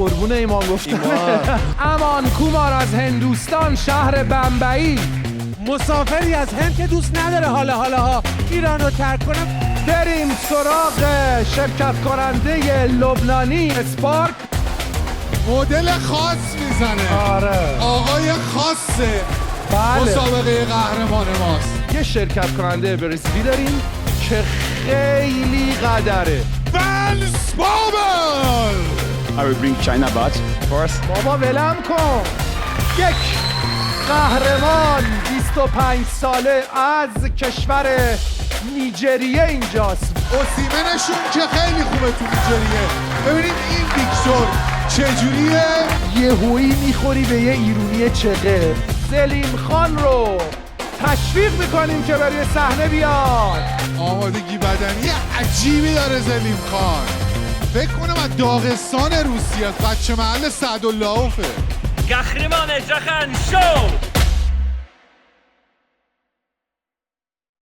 قربون ایمان گفتم. امان کومار از هندوستان شهر بمبئی، مسافری از هند که دوست نداره حالا ایران رو ترک کنم. بریم سراغ شرکت کننده لبنانی اسپارک. مدل خاص میزنه. آره آقای خاصه. بله. مسابقه قهرمان ماست. یه شرکت کننده برزیلی داریم که خیلی قدره. ونس بابل. I will bring China back first. بابا ولم کن. یک قهرمان 25 ساله از کشور نیجریه اینجاست. اوسیمنشون که خیلی خوبه تو نیجریه. ببینید این ویکتور چجوریه؟ یهویی میخوری به یه ایرونی چقه. سلیم خان رو تشویق میکنیم که برای صحنه بیاد. آمادگی بدنی عجیبی داره سلیم خان. فکر کنم از داغستان روسیه، بچه محل سعداللهوفه. قهرمان جهان شو